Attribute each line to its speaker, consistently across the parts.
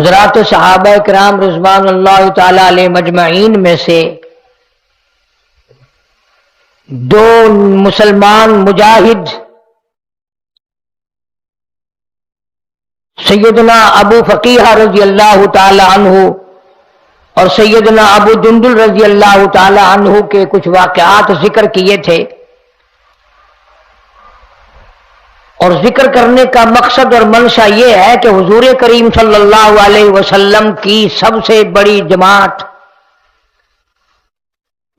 Speaker 1: حضرات صحابہ کرام رضوان اللہ تعالی علیہ مجمعین میں سے دو مسلمان مجاہد سیدنا ابو فقیہ رضی اللہ تعالی عنہ اور سیدنا ابو جندل رضی اللہ تعالی عنہ کے کچھ واقعات ذکر کیے تھے، اور ذکر کرنے کا مقصد اور منشا یہ ہے کہ حضور کریم صلی اللہ علیہ وسلم کی سب سے بڑی جماعت،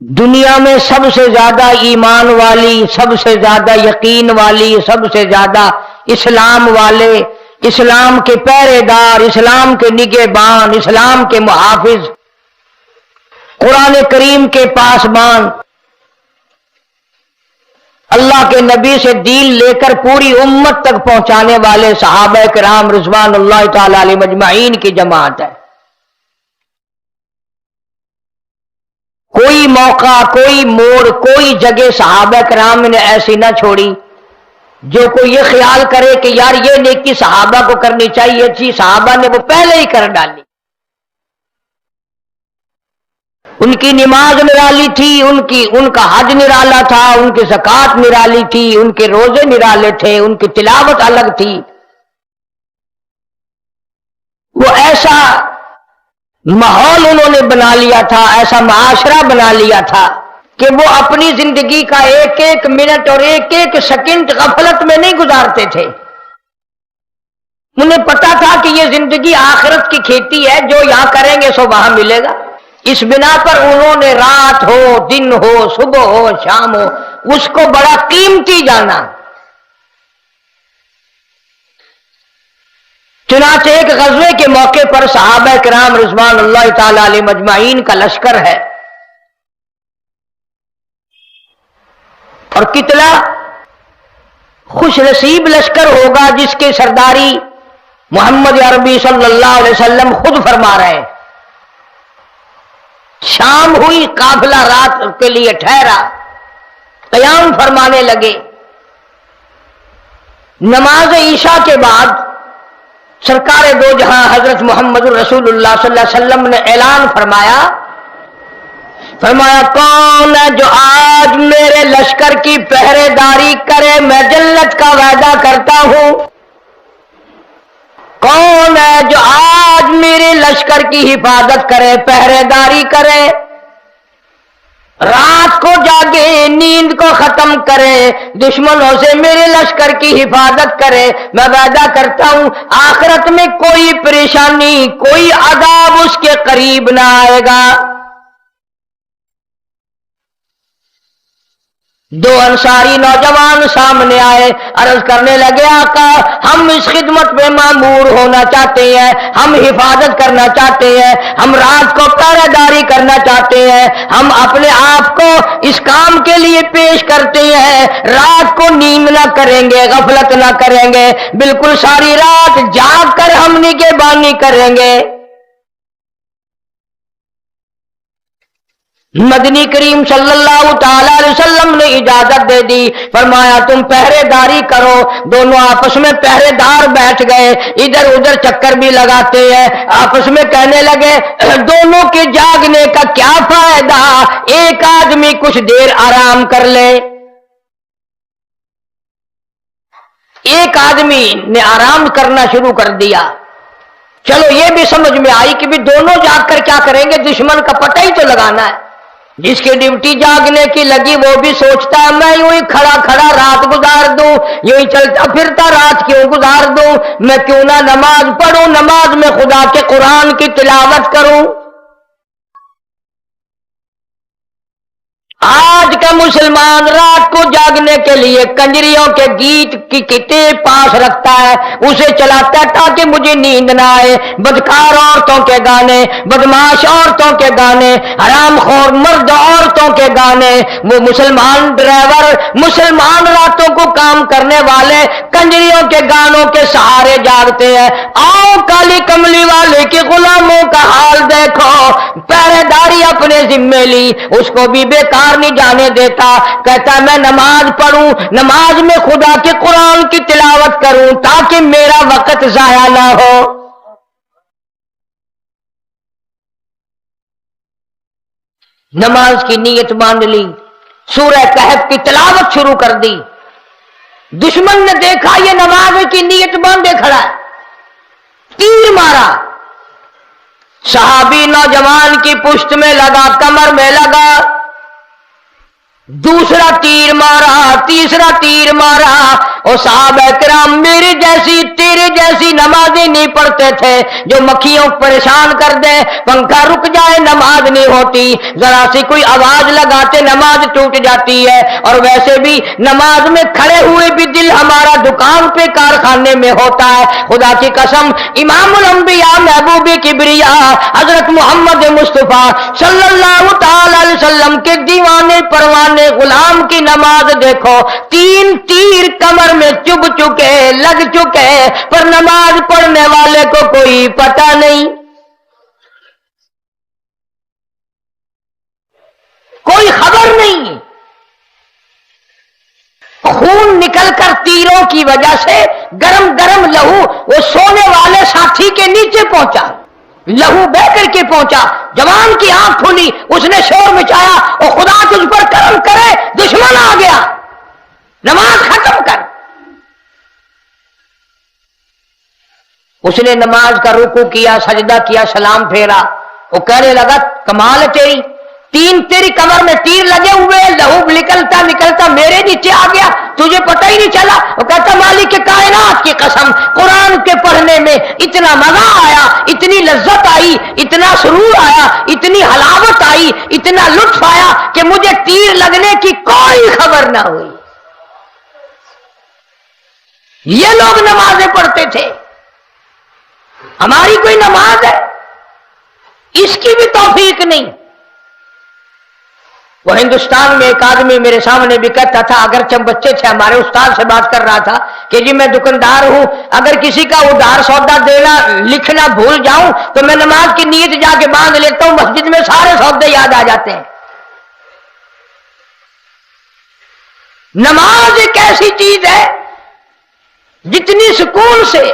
Speaker 1: دنیا میں سب سے زیادہ ایمان والی، سب سے زیادہ یقین والی، سب سے زیادہ اسلام والے، اسلام کے پہرے دار، اسلام کے نگہبان، اسلام کے محافظ، قرآن کریم کے پاسبان، اللہ کے نبی سے دین لے کر پوری امت تک پہنچانے والے صحابہ کرام رضوان اللہ تعالی علیہ مجمعین کی جماعت ہے۔ کوئی موقع، کوئی موڑ، کوئی جگہ صحابہ کرام نے ایسی نہ چھوڑی جو کوئی یہ خیال کرے کہ یار یہ نیکی صحابہ کو کرنی چاہیے تھی، صحابہ نے وہ پہلے ہی کر ڈالی۔ ان کی نماز نرالی تھی، ان کا حج نرالا تھا، ان کی زکوٰۃ نرالی تھی، ان کے روزے نرالے تھے، ان کی تلاوت الگ تھی۔ وہ ایسا ماحول انہوں نے بنا لیا تھا، ایسا معاشرہ بنا لیا تھا کہ وہ اپنی زندگی کا ایک ایک منٹ اور ایک ایک سیکنڈ غفلت میں نہیں گزارتے تھے۔ انہیں پتا تھا کہ یہ زندگی آخرت کی کھیتی ہے، جو یہاں کریں گے سو وہاں ملے گا۔ اس بنا پر انہوں نے رات ہو، دن ہو، صبح ہو، شام ہو، اس کو بڑا قیمتی جانا۔ چنانچہ ایک غزوے کے موقع پر صحابہ کرام رضوان اللہ تعالی علیہ مجمعین کا لشکر ہے، اور کتنا خوش نصیب لشکر ہوگا جس کی سرداری محمد عربی صلی اللہ علیہ وسلم خود فرما رہے ہیں۔ شام ہوئی، قافلہ رات کے لیے ٹھہرا، قیام فرمانے لگے۔ نماز عشاء کے بعد سرکار دو جہاں حضرت محمد رسول اللہ صلی اللہ علیہ وسلم نے اعلان فرمایا، کون ہے جو آج میرے لشکر کی پہرے داری کرے، میں جنت کا وعدہ کرتا ہوں۔ کون ہے جو آج میرے لشکر کی حفاظت کرے، پہرے داری کرے، رات کو جاگے، نیند کو ختم کرے، دشمنوں سے میرے لشکر کی حفاظت کرے، میں وعدہ کرتا ہوں آخرت میں کوئی پریشانی، کوئی عذاب اس کے قریب نہ آئے گا۔ دو انصاری نوجوان سامنے آئے، عرض کرنے لگے آقا ہم اس خدمت میں مامور ہونا چاہتے ہیں، ہم حفاظت کرنا چاہتے ہیں، ہم رات کو پہرے داری کرنا چاہتے ہیں، ہم اپنے آپ کو اس کام کے لیے پیش کرتے ہیں، رات کو نیند نہ کریں گے، غفلت نہ کریں گے، بالکل ساری رات جاگ کر ہم نگہبانی کریں گے۔ مدنی کریم صلی اللہ تعالی علیہ وسلم نے اجازت دے دی، فرمایا تم پہرے داری کرو۔ دونوں آپس میں پہرے دار بیٹھ گئے، ادھر ادھر چکر بھی لگاتے ہیں، آپس میں کہنے لگے دونوں کے جاگنے کا کیا فائدہ، ایک آدمی کچھ دیر آرام کر لے۔ ایک آدمی نے آرام کرنا شروع کر دیا۔ چلو یہ بھی سمجھ میں آئی کہ بھی دونوں جاگ کر کیا کریں گے، دشمن کا پتہ ہی تو لگانا ہے۔ جس کی ڈیوٹی جاگنے کی لگی وہ بھی سوچتا ہے میں یوں ہی کھڑا کھڑا رات گزار دوں، یوں ہی چلتا پھرتا رات کیوں گزار دوں، میں کیوں نہ نماز پڑھوں، نماز میں خدا کے قرآن کی تلاوت کروں۔ آج کا مسلمان رات کو جاگنے کے لیے کنجریوں کے گیت کی کتاب پاس رکھتا ہے، اسے چلاتا ہے تاکہ مجھے نیند نہ آئے، بدکار عورتوں کے گانے، بدماش عورتوں کے گانے، حرام خور مرد عورتوں کے گانے۔ وہ مسلمان ڈرائیور، مسلمان راتوں کو کام کرنے والے کنجریوں کے گانوں کے سہارے جاگتے ہیں۔ آؤ کالی کملی والے کے غلاموں کا حال دیکھو، پہرے داری اپنے ذمے لی، اس کو بھی بیکار نہیں جانے دیتا، کہتا میں نماز پڑھوں، نماز میں خدا کے قرآن کی تلاوت کروں تاکہ میرا وقت ضائع نہ ہو۔ नमाज की नीयत बांध ली, सूरह कहफ की तिलावत शुरू कर दी। दुश्मन ने देखा ये नमाज की नीयत बांधे खड़ा है, तीर मारा। सहाबी नौजवान की पुष्ट में लगा, कमर में लगा, दूसरा तीर मारा, तीसरा तीर मारा। और साहबा किराम मेरे जैसी तेरे जैसी नमाजें नहीं पढ़ते थे, जो मक्खियों को परेशान कर दे, पंखा रुक जाए नमाज नहीं होती, जरा सी कोई आवाज लगाते नमाज टूट जाती है। और वैसे भी नमाज में खड़े हुए भी दिल हमारा दुकान पे कारखाने में होता है। खुदा की कसम, इमामुल अंबिया महबूब किबरिया हजरत मोहम्मद मुस्तफा सल्लल्लाहु तआला अलैहि वसल्लम के दीवाने परवाने गुलाम की नमाज देखो, 3 तीर कमर में चुभ चुके, लग चुके, पर नमाज पढ़ने वाले को कोई पता नहीं, कोई खबर नहीं। खून निकलकर तीरों की वजह से गरम गरम लहू वो सोने वाले साथी के नीचे पहुंचा, लहू बह करके पहुंचा। जवान की आंख खुली, उसने शोर मचाया, और खुदा तुझ पर करम करे, दुश्मन आ गया, नमाज खत्म कर। उसने नमाज का रुकू किया, सजदा किया, सलाम फेरा। वो कहने लगा कमाल है तेरी, 3 तेरी कमर में तीर लगे हुए, लहू निकलता निकलता मेरे नीचे आ गया, तुझे पता ही नहीं चला। वो कहता मालिक के कायनात की कसम, कुरान के पढ़ने में इतना मजा आया, इतनी लज्जत आई, इतना सुरूर आया, इतनी हलावत आई, इतना लुत्फ आया कि मुझे तीर लगने की कोई खबर ना हुई। ये लोग नमाजें पढ़ते थे, हमारी कोई नमाज है, इसकी भी तौफीक नहीं। वो हिंदुस्तान में एक आदमी मेरे सामने भी कहता था, अगर हम बच्चे थे, हमारे उस्ताद से बात कर रहा था कि जी मैं दुकानदार हूं, अगर किसी का उधार सौदा देना लिखना भूल जाऊं तो मैं नमाज की नीयत जाके बांध लेता हूं, मस्जिद में सारे सौदे याद आ जाते हैं। नमाज एक ऐसी चीज है जितनी सुकून से,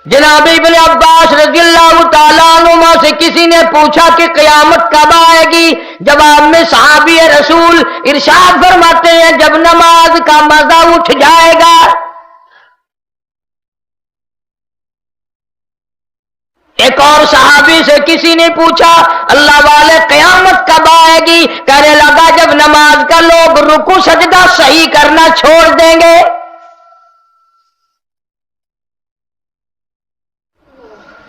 Speaker 1: जनाब इब्न अब्बास रज़ियल्लाहु ताला अन्हुमा से किसी ने पूछा कि क़यामत कब आएगी, जवाब में सहाबी रसूल इरशाद फरमाते हैं जब नमाज का मजा उठ जाएगा। एक और सहाबी से किसी ने पूछा अल्लाह वाले क़यामत कब आएगी, कहने लगा जब नमाज का लोग रुकू सजदा सही करना छोड़ देंगे।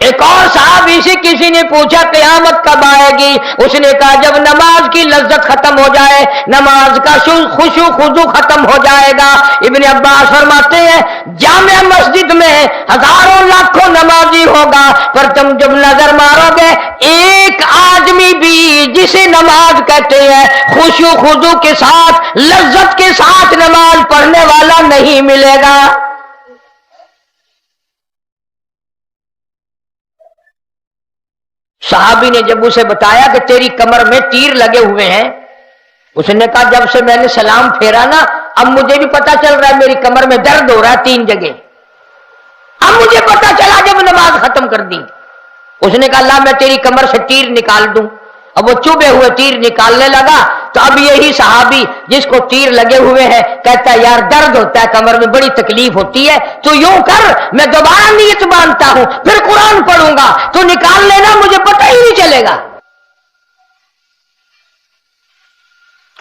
Speaker 1: एक और साहबी से किसी ने पूछा क़यामत कब आएगी, उसने कहा जब नमाज की लज्जत खत्म हो जाए, नमाज का खुशू खुजू खत्म हो जाएगा। इब्न अब्बास फरमाते हैं जामे मस्जिद में हजारों लाखों नमाजी होगा, पर तुम जब नजर मारोगे एक आदमी भी जिसे नमाज कहते हैं खुशू खुजू के साथ लज्जत के साथ नमाज पढ़ने वाला नहीं मिलेगा। साहबी ने जब उसे बताया कि तेरी कमर में तीर लगे हुए हैं, उसने कहा जब से मैंने सलाम फेरा ना, अब मुझे भी पता चल रहा है मेरी कमर में दर्द हो रहा है 3 जगह। अब मुझे पता चला जब नमाज खत्म कर दी। उसने कहा अल्लाह मैं तेरी कमर से तीर निकाल दूं। अब वो चुभे हुए तीर निकालने लगा, तो अब यही सहाबी जिसको तीर लगे हुए हैं कहता है यार दर्द होता है कमर में, बड़ी तकलीफ होती है, तो यूं कर मैं दोबारा नीयत बांधता हूं, फिर कुरान पढ़ूंगा, तो निकाल लेना, मुझे पता ही नहीं चलेगा।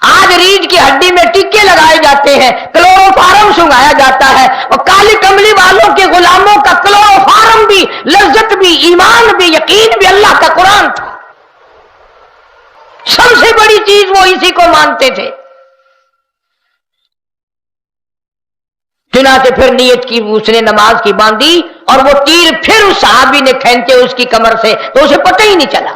Speaker 1: आज रीढ़ की हड्डी में टीके लगाए जाते हैं, क्लोरोफार्म सुंघाया जाता है, और काली कमली वालों के गुलामों का क्लोरोफार्म भी, लज्जत भी, ईमान भी, यकीन भी अल्लाह का कुरान था। सबसे बड़ी चीज वो इसी को मानते थे। चुनाचे फिर नियत की, उसने नमाज की बांधी, और वो तीर फिर उस सहाबी ने खींचे उसकी कमर से, तो उसे पता ही नहीं चला।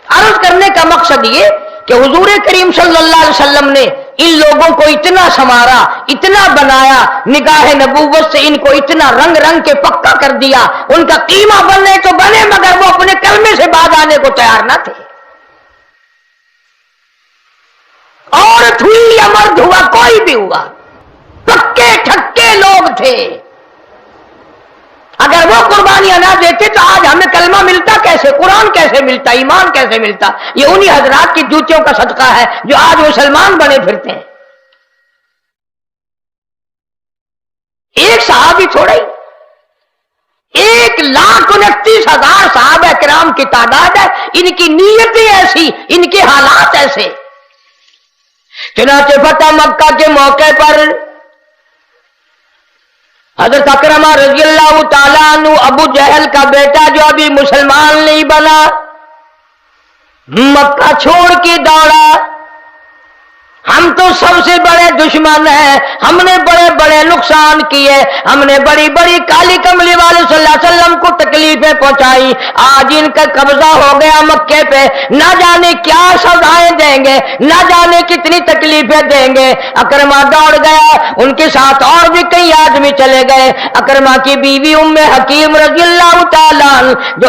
Speaker 1: अर्ज करने का मकसद ये कि हुजूर करीम सल्लल्लाहु अलैहि वसल्लम ने इन लोगों को इतना संवारा, इतना बनाया, निगाह नबूवत से इनको इतना रंग रंग के पक्का कर दिया, उनका कीमा बनने तो बने मगर वो अपने कलमे से बाज आने को तैयार ना थे। औरत हुई या मर्द हुआ, कोई भी हुआ, पक्के ठक्के लोग थे। अगर वो कुर्बानियां نہ دیتے تو آج ہمیں کلمہ ملتا کیسے، قرآن کیسے ملتا، ایمان کیسے ملتا؟ یہ انہی حضرات کی جوتیوں کا صدقہ ہے جو آج مسلمان بنے پھرتے ہیں۔ ایک صحابی تھوڑا ہی، 1,29,000 صحابہ کرام کی تعداد ہے، ان کی نیتیں ایسی، ان کے حالات ایسے۔ چنانچہ فتح مکہ کے موقع پر حضرت اکرمہ رضی اللہ تعالیٰ عنہ، ابو جہل کا بیٹا جو ابھی مسلمان نہیں بنا، مکہ چھوڑ کے دوڑا، ہم تو سب سے بڑے دشمن ہیں، ہم نے بڑے بڑے نقصان کیے، ہم نے بڑی بڑی کالی کملی والے صلی اللہ علیہ وسلم کو تکلیفیں پہنچائی، آج ان کا قبضہ ہو گیا مکے پہ، نہ جانے کیا سزائیں دیں گے، نہ جانے کتنی تکلیفیں دیں گے۔ اکرمہ دوڑ گیا، ان کے ساتھ اور بھی کئی آدمی چلے گئے۔ اکرمہ کی بیوی ام حکیم رضی اللہ تعالیٰ عنہ، جو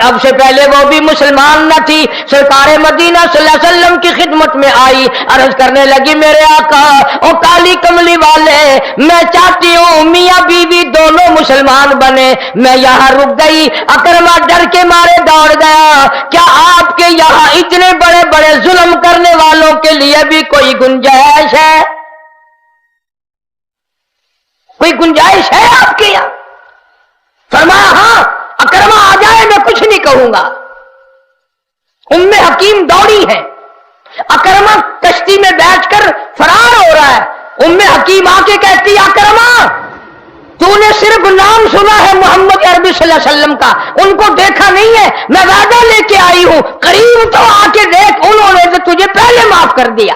Speaker 1: اب سے پہلے وہ بھی مسلمان نہ تھی، سرکار مدینہ صلی اللہ علیہ وسلم کی خدمت میں آئی، عرض کرنے لگی میرے آقا او کالی کملی والے، میں چاہتی ہوں میاں بیوی دونوں مسلمان بنے۔ میں یہاں رک گئی، اکرمہ ڈر کے مارے دوڑ گیا، کیا آپ کے یہاں اتنے بڑے بڑے ظلم کرنے والوں کے لیے بھی کوئی گنجائش ہے؟ کوئی گنجائش ہے آپ کے یہاں؟ فرمایا ہاں، اکرمہ آ جائے میں کچھ نہیں کہوں گا۔ ام حکیم دوڑی ہے، اکرمہ کشتی میں بیٹھ کر فرار ہو رہا ہے، ام حکیم آ کے کہتی اکرمہ تو نے صرف نام سنا ہے محمد عربی صلی اللہ علیہ وسلم کا، ان کو دیکھا نہیں ہے، میں وعدہ لے کے آئی ہوں، قریب تو آ کے دیکھ، انہوں نے تو تجھے پہلے معاف کر دیا۔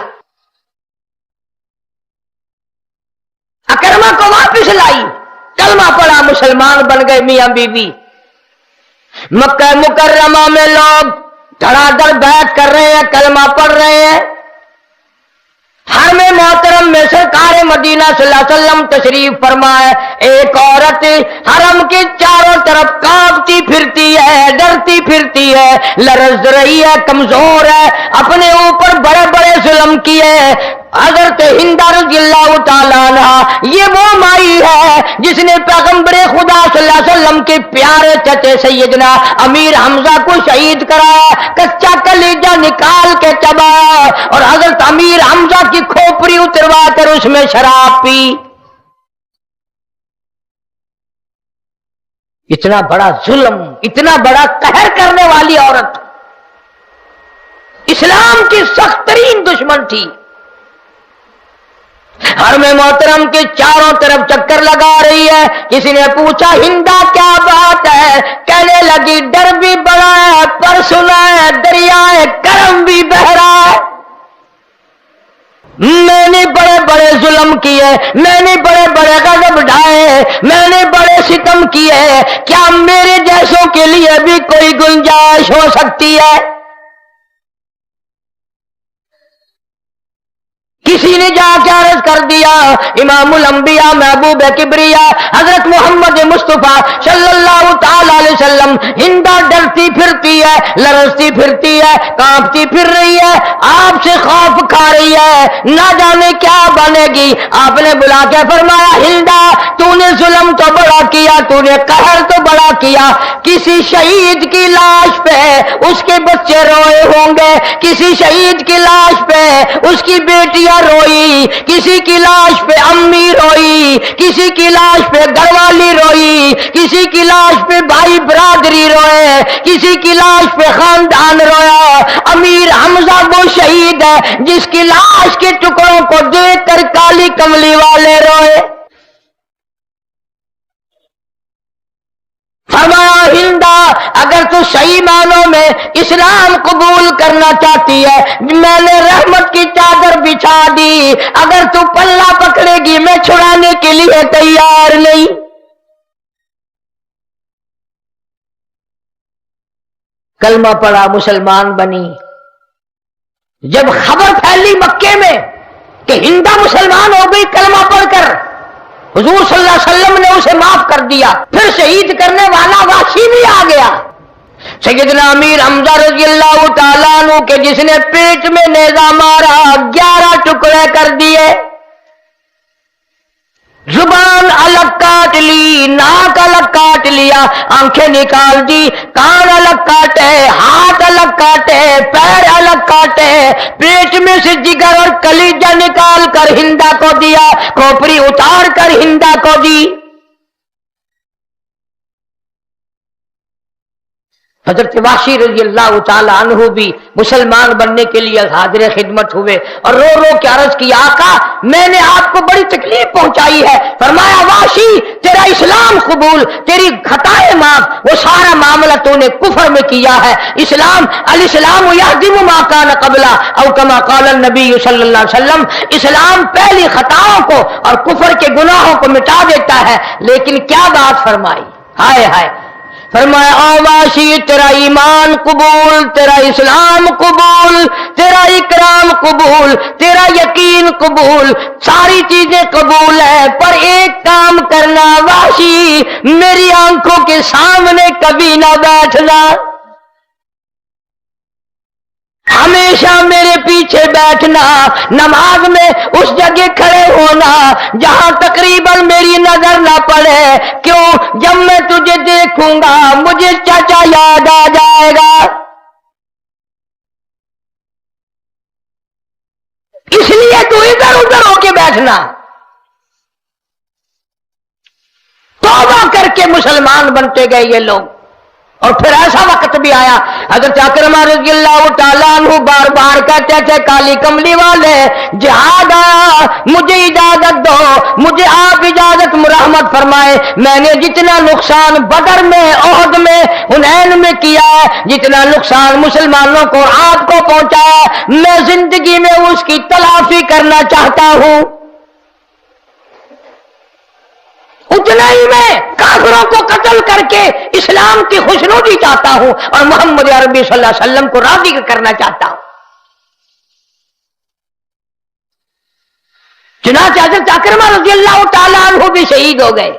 Speaker 1: اکرمہ کو واپس لائی، کلمہ پڑا، مسلمان بن گئے میاں بیوی۔ مکہ مکرمہ میں لوگ دھڑا دھڑ بیعت کر رہے ہیں، کلمہ پڑھ رہے ہیں۔ حرم محترم میں سرکار مدینہ صلی اللہ علیہ وسلم تشریف فرمائے، ایک عورت حرم کے چاروں طرف کانپتی پھرتی ہے، ڈرتی پھرتی ہے، لرز رہی ہے، کمزور ہے، اپنے اوپر بڑے بڑے ظلم کیے۔ حضرت ہند رضی اللہ تعالیٰ عنہ، یہ وہ مائی ہے جس نے پیغمبر خدا صلی اللہ علیہ وسلم کے پیارے چچے سیدنا امیر حمزہ کو شہید کرایا، کچا کلیجہ نکال کے چبایا اور حضرت امیر حمزہ کی کھوپڑی اتروا کر اس میں شراب پی۔ اتنا بڑا ظلم، اتنا بڑا قہر کرنے والی عورت اسلام کی سخت ترین دشمن تھی۔ حرم محترم کے چاروں طرف چکر لگا رہی ہے۔ کسی نے پوچھا ہندا کیا بات ہے؟ کہنے لگی ڈر بھی بڑا ہے، پر سنا ہے دریائے کرم بھی بہ رہا ہے۔ میں نے بڑے بڑے ظلم کیے، میں نے بڑے بڑے غضب ڈھائے، میں نے بڑے ستم کیے، کیا میرے جیسوں کے لیے بھی کوئی گنجائش ہو سکتی ہے؟ کسی نے جا کے عرض کر دیا امام الانبیاء محبوب کبریا حضرت محمد مصطفیٰ صلی اللہ تعالی علیہ وسلم، ہندا ڈرتی پھرتی ہے، لرزتی پھرتی ہے، کانپتی پھر رہی ہے، آپ سے خوف کھا رہی ہے، نہ جانے کیا بنے گی۔ آپ نے بلا کے فرمایا ہندا تو نے ظلم تو بڑا کیا، تو نے قہر تو بڑا کیا، کسی شہید کی لاش پہ اس کے بچے روئے ہوں گے، کسی شہید کی لاش پہ اس کی بیٹیاں روئی، کسی کی لاش پہ امی روئی، کسی کی لاش پہ گھر والی روئی، کسی کی لاش پہ بھائی برادری روئے، کسی کی لاش پہ خاندان رویا۔ امیر حمزہ وہ شہید ہے جس کی لاش کے ٹکڑوں کو دیکھ کر کالی کملی والے روئے۔ فرمایا ہندا اگر تو صحیح معنوں میں اسلام قبول کرنا چاہتی ہے، میں نے رحمت کی چادر بچھا دی، اگر تو پلہ پکڑے گی میں چھڑانے کے لیے تیار نہیں۔ کلمہ پڑا، مسلمان بنی۔ جب خبر پھیلی مکے میں کہ ہندا مسلمان ہو گئی کلمہ پڑھ کر، حضور صلی اللہ علیہ وسلم نے اسے معاف کر دیا، پھر شہید کرنے والا وحشی بھی آ گیا۔ سیدنا امیر حمزہ رضی اللہ تعالیٰ عنہ کے جس نے پیٹ میں نیزہ مارا، 11 ٹکڑے کر دیے، زبان الگ کاٹ لی، ناک الگ کاٹ لی، दिया, आंखें निकाल दी, कान अलग काटे, हाथ अलग काटे, पैर अलग काटे, पेट में से जिगर और कलीजा निकाल कर हिंदा को दिया, खोपड़ी उतार कर हिंदा को दी। हजरत वाशी रजी अल्लाह ताला अन्हु भी मुसलमान बनने के लिए हाजिर खिदमत हुए और रो रो के अर्ज की, आका मैंने आपको बड़ी तकलीफ पहुंचाई है। फरमाया, वाशी तेरा इस्लाम कबूल, तेरी खताएं माफ, वो सारा मामला तूने कुफर में किया है। इस्लाम अल इस्लाम यहदिमु मा कान क़ब्ला औ कमा क़ाल नबी सल्लल्लाहु अलैहि वसल्लम, इस्लाम पहली खताओं को और कुफर के गुनाहों को मिटा देता है। लेकिन क्या बात फरमाई, हाय हाय, फरमाया, ओ वाशी तेरा ईमान कबूल, तेरा इस्लाम कबूल, तेरा इकराम कबूल, तेरा यकीन कबूल, सारी चीजें कबूल है, पर एक काम करना वाशी, मेरी आंखों के सामने कभी ना बैठना, हमेशा मेरे पीछे बैठना, नमाज में उस जगह खड़े होना जहां तकरीबन मेरी नजर ना पड़े। क्यों? जब मैं तुझे देखूंगा मुझे चाचा याद आ जाएगा, इसलिए तू इधर उधर होके बैठना। तौबा करके मुसलमान बनते गए ये लोग। और फिर ऐसा वक्त भी आया, हज़रत अकरमा रज़ियल्लाहु ताला अन्हु बार बार कहते थे, काली कमली वाले जिहाद आया, मुझे इजाजत दो, मुझे आप इजाजत मुरहमत फरमाए। मैंने जितना नुकसान बदर में, ओहद में, हुनैन में किया है, जितना नुकसान मुसलमानों को और आपको पहुंचाया, मैं जिंदगी में उसकी तलाफी करना चाहता हूं। उतना ही मैं काफिरों को कत्ल करके इस्लाम की खुशनुदी चाहता हूं और मोहम्मद अरबी सल्लल्लाहु अलैहि वसल्लम को राजी करना चाहता हूं। चुनांचे हज़रत अकरमा रज़ियल्लाहु ताला अन्हु भी शहीद हो गए,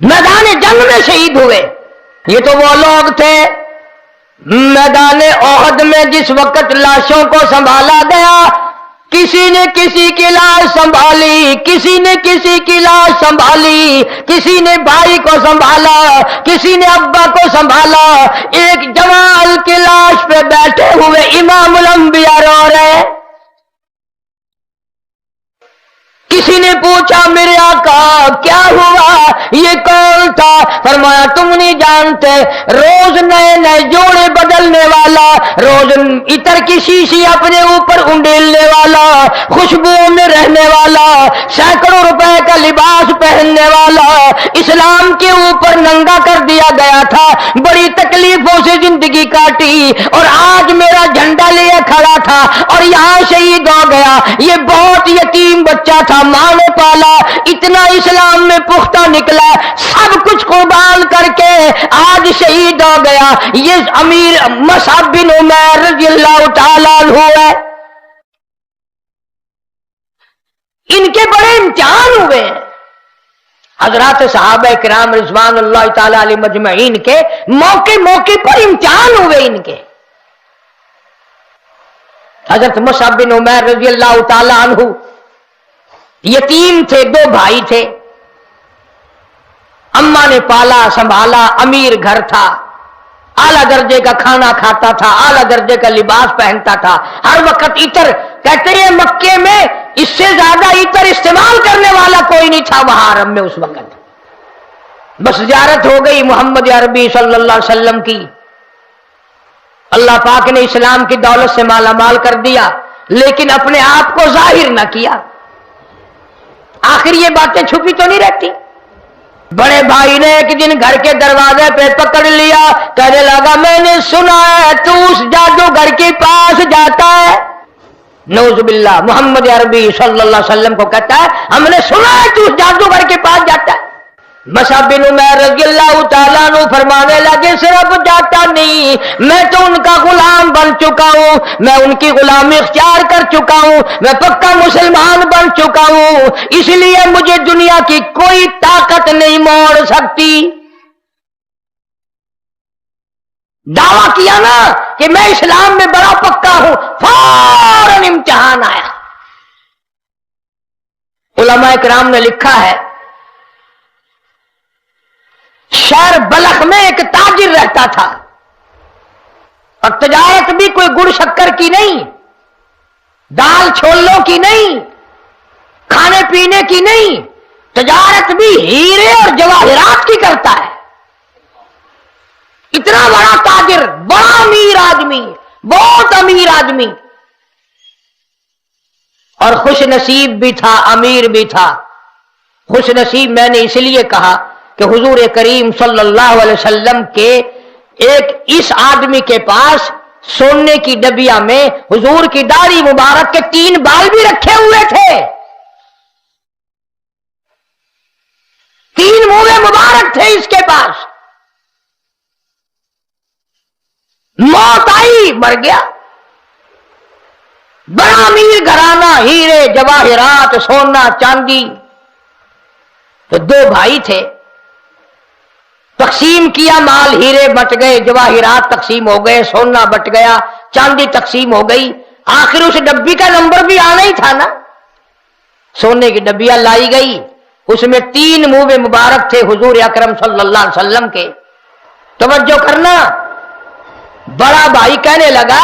Speaker 1: मैदान जंग में शहीद हुए। ये तो वो लोग थे मैदान ओहद में जिस वक्त लाशों को संभाला गया, किसी ने किसी की लाश संभाली, किसी ने किसी की लाश संभाली, किसी ने भाई को संभाला, किसी ने अब्बा को संभाला। एक जवाल की लाश पे बैठे हुए इमामुल अंबिया रो रहे। किसी ने पूछा, मेरे आका क्या हुआ, ये कौन था? फरमाया, तुम नहीं जानते, रोज नए नए जोड़े बदलने वाला, रोज इतर की शीशी अपने ऊपर उंडेलने वाला, खुशबुओं में रहने वाला, सैकड़ों रुपए का लिबास पहनने वाला, इस्लाम के ऊपर नंगा कर दिया गया था, बड़ी तकलीफों से जिंदगी काटी और आज मेरा झंडा लिए खड़ा था और यहां शहीद हो गया। ये बहुत यतीम बच्चा था, मां ने पाला, इतना इस्लाम में पुख्ता निकला, सब कुछ कुर्बान करके आज शहीद हो गया। ये अमीर मुसअब बिन उमैर रज़ियल्लाहु ताला अन्हु है। इनके बड़े इम्तिहान हुए हैं। हजरात सहाबा किराम रिज़वानुल्लाह ताला अलैहिम अजमईन के मौके मौके पर इम्तिहान हुए इनके। हजरत मुसअब बिन उमैर रज़ियल्लाहु ताला अन्हु यतीम थे, दो भाई थे, अम्मा ने पाला संभाला, अमीर घर था, आला दर्जे का खाना खाता था, आला दर्जे का लिबास पहनता था, हर वक्त इतर, कहते हैं मक्के में इससे ज्यादा इतर इस्तेमाल करने वाला कोई नहीं था वहां हरम में उस वक्त। बस ज़ियारत हो गई मोहम्मद अरबी सल्लल्लाहु अलैहि वसल्लम की, अल्लाह पाक ने इस्लाम की दौलत से माला माल कर दिया, लेकिन अपने आप को जाहिर न किया। आखिर ये बातें छुपी तो नहीं रहती। बड़े भाई ने एक दिन घर के दरवाजे पे पकड़ लिया, कहने लगा, मैंने सुना है तू उस जादूगर के पास जाता है। नौजुबिल्लाह, मोहम्मद अरबी सल्लल्लाहु अलैहि वसल्लम को कहता है, हमने सुना है तू उस जादूगर के पास जाता है। मुसअब बिन उमैर रज़ियल्लाहु ताला अन्हु फरमाने लगे, सिर्फ जाता नहीं, मैं तो उनका गुलाम बन चुका हूं, मैं उनकी गुलामी इख्तियार कर चुका हूं, मैं पक्का मुसलमान बन चुका हूं, इसलिए मुझे दुनिया की कोई ताकत नहीं मोड़ सकती। दावा किया ना कि मैं इस्लाम में बड़ा पक्का हूं, फौरन इम्तिहान आया। उलमा किराम ने लिखा है, शहर बलख में एक ताजिर रहता था, और तजारत भी कोई गुड़ शक्कर की नहीं, दाल छोलों की नहीं, खाने पीने की नहीं, तजारत भी हीरे और जवाहरात की करता है। इतना बड़ा ताजिर, बड़ा अमीर आदमी, बहुत अमीर आदमी, और खुश नसीब भी था, अमीर भी था। खुश नसीब मैंने इसलिए कहा कि हुजूर करीम सल्लल्लाहु अलैहि वसल्लम के एक इस आदमी के पास सोने की डबिया में हुजूर की दाढ़ी मुबारक के 3 बाल भी रखे हुए थे। 3 मुंह मुबारक थे इसके पास। मौत आई, मर गया। बड़ा अमीर घराना, हीरे जवाहिरात, सोना चांदी। तो 2 भाई थे, तकसीम किया माल, हीरे बट गए, जवाहिरात तकसीम हो गए, सोना बट गया, चांदी तकसीम हो गई। आखिर उस डब्बी का नंबर भी आना ही था ना। सोने की डब्बियां लाई गई, उसमें 3 मुंह मुबारक थे हुजूर अकरम सल्लल्लाहु अलैहि वसल्लम के। तवज्जो करना, बड़ा भाई कहने लगा,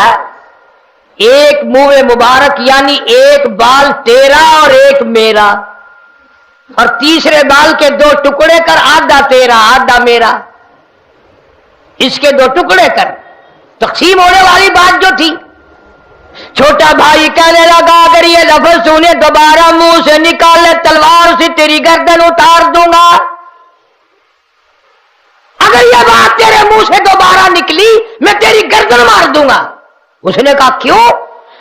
Speaker 1: एक मुंह मुबारक यानी एक बाल तेरा और एक मेरा, और तीसरे बाल के 2 टुकड़े कर, आधा तेरा आधा मेरा। इसके 2 टुकड़े कर, तकसीम होने वाली बात जो थी। छोटा भाई कहने लगा, अगर ये लफ्ज सुने दोबारा मुंह से निकाले, तलवार से तेरी गर्दन उतार दूंगा। अगर यह बात तेरे मुंह से दोबारा निकली, मैं तेरी गर्दन मार दूंगा। उसने कहा क्यों?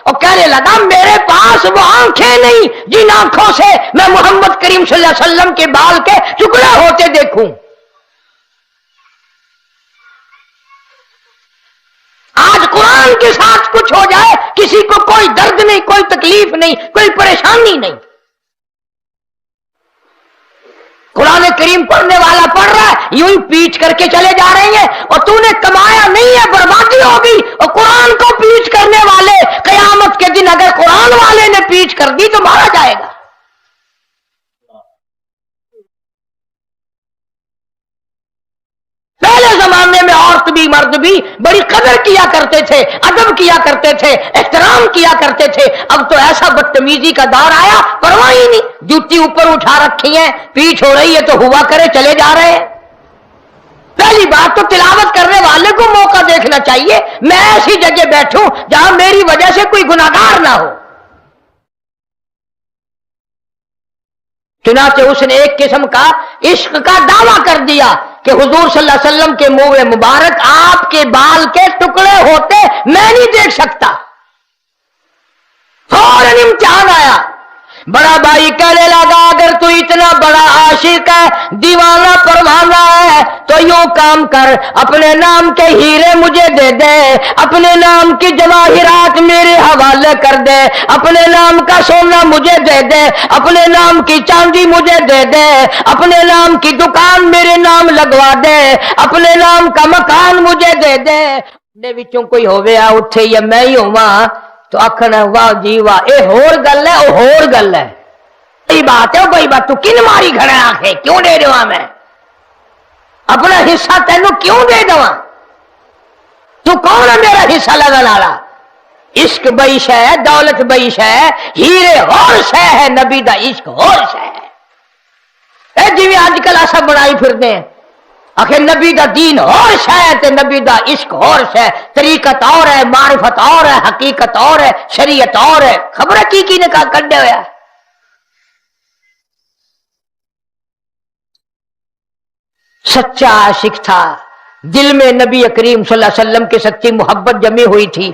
Speaker 1: और कहने लगा, मेरे पास वो आंखें नहीं जिन आंखों से मैं मोहम्मद करीम सल्लल्लाहु अलैहि वसल्लम के बाल के टुकड़े होते देखूं। आज कुरान के साथ कुछ हो जाए, किसी को कोई दर्द नहीं, कोई तकलीफ नहीं, कोई परेशानी नहीं। कुरान करीम पढ़ने वाला पढ़ रहा है, यूं ही पीट करके चले जा रहे हैं, और तूने कमाया नहीं है, बर्बादी होगी। और कुरान को पीट करने वाले कयामत के दिन अगर कुरान वाले ने पीट कर दी तो मारा जाएगा। पहले जमाने में औरत भी मर्द भी बड़ी कदर किया करते थे, अदब किया करते थे, एहतराम किया करते थे। अब तो ऐसा बदतमीजी का दौर आया, परवाह ही नहीं। जूती ऊपर उठा रखी है, पीठ हो रही है तो हुआ करे, चले जा रहे हैं। पहली बात तो तिलावत करने वाले को मौका देखना चाहिए, मैं ऐसी जगह बैठूं जहां मेरी वजह से कोई गुनाहगार ना हो। चुनाचे उसने एक किस्म का इश्क का दावा कर दिया कि हुजूर सल्लल्लाहु अलैहि वसल्लम के मुंह मुबारक आपके बाल के टुकड़े होते मैं नहीं देख सकता। फौरन इम्तिहान आया। बड़ा भाई कहने लगा, अगर तू इतना बड़ा आशिक है, दीवाना परवाना है, तो यूं काम कर, अपने नाम के हीरे मुझे दे दे, अपने नाम की जवाहिरात मेरे हवाले कर दे, अपने नाम का सोना मुझे दे दे, अपने नाम की चांदी मुझे दे दे, अपने नाम की दुकान मेरे नाम लगवा दे, अपने नाम का मकान मुझे दे दे। दे विचों कोई होवे आ उठे या मैं ही होवा तो आखना वाह जी वाह, ये होर गल है, वो होर गल है। यही बात है भाई, बात तू किन मारी खड़ा आखे, क्यों दे देवा मैं अपना हिस्सा, तेनू क्यों दे देवा? तू कौन है मेरा हिस्सा लगन वाला? इश्क बई शै, दौलत बई शै, हीरे होर शै है, नबी दा इश्क होर शै है। जिवें अजकल असा बनाई फिरदे हैं, आखिर नबी दा दीन और शै ते नबी दा इश्क और शै, तरीकत और है, मारिफत और है, हकीकत और है, शरीयत और है। खबर है की ने कहा कड्डे होया। सच्चा आशिक था, दिल में नबी करीम सल्लल्लाहु अलैहि वसल्लम की सच्ची मोहब्बत जमी हुई थी।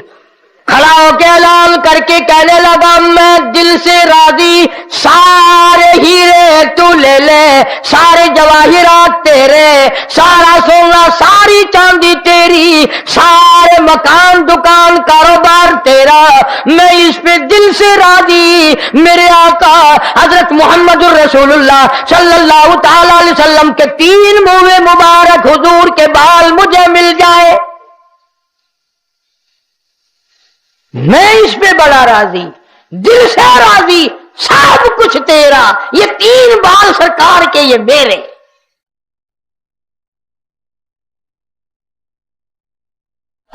Speaker 1: खड़ा होकर ऐलान करके कहने लगा, मैं दिल से राजी, सारे हीरे तू ले ले, सारे जवाहिरात तेरे, सारा सोना सारी चांदी तेरी, सारे मकान दुकान कारोबार तेरा, मैं इस पे दिल से राजी। मेरे आका हजरत मोहम्मद रसूलुल्लाह सल्लल्लाहु ताला अलैहि वसल्लम के 3 मुंह मुबारक हुजूर के बाल मुझे मिल जाए, मैं इस पे बड़ा राजी, दिल से राजी, सब कुछ तेरा, ये 3 बाल सरकार के ये मेरे।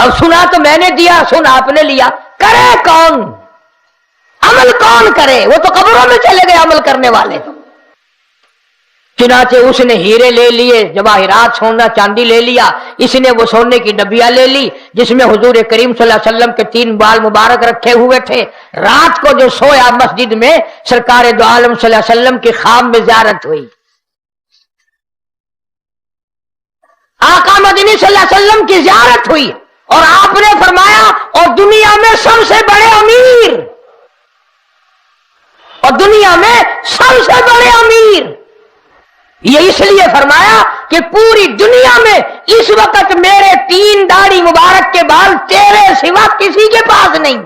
Speaker 1: अब सुना तो मैंने दिया, सुन आपने लिया, करे कौन, अमल कौन करे? वो तो कब्रों में चले गए अमल करने वाले। चुनाचे उसने हीरे ले लिए, जवाहिरात सोना चांदी ले लिया, इसने वो सोने की डबिया ले ली जिसमें हुजूर करीम सल्लल्लाहु अलैहि वसल्लम के 3 बाल मुबारक रखे हुए थे। रात को जो सोया मस्जिद में सरकार दो आलम सल्लल्लाहु अलैहि वसल्लम की ख्वाब में ज़ियारत हुई। आका मदनी सल्लल्लाहु अलैहि वसल्लम की ज़ियारत हुई और आपने फरमाया और दुनिया में सबसे बड़े अमीर, और दुनिया में सबसे बड़े अमीर, ये इसलिए फरमाया कि पूरी दुनिया में इस वक्त मेरे 3 दाढ़ी मुबारक के बाल तेरे सिवा किसी के पास नहीं।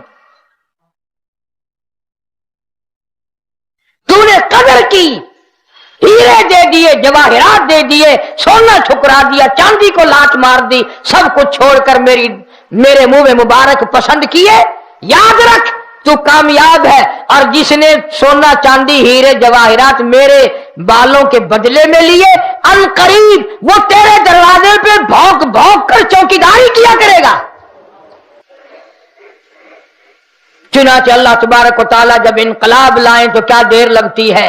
Speaker 1: तूने कदर की, हीरे दे दिए, जवाहिरात दे दिए, सोना ठुकरा दिया, चांदी को लात मार दी, सब कुछ छोड़कर मेरे मुंह में मुबारक पसंद किए। याद रख तू कामयाब है। और जिसने सोना चांदी हीरे जवाहिरात मेरे बालों के बदले में लिए, अनकरीब वो तेरे दरवाजे पे भौंक भौंक कर चौकीदारी किया करेगा। चुनांचे अल्लाह तबारक व तआला जब इनकलाब लाए तो क्या देर लगती है।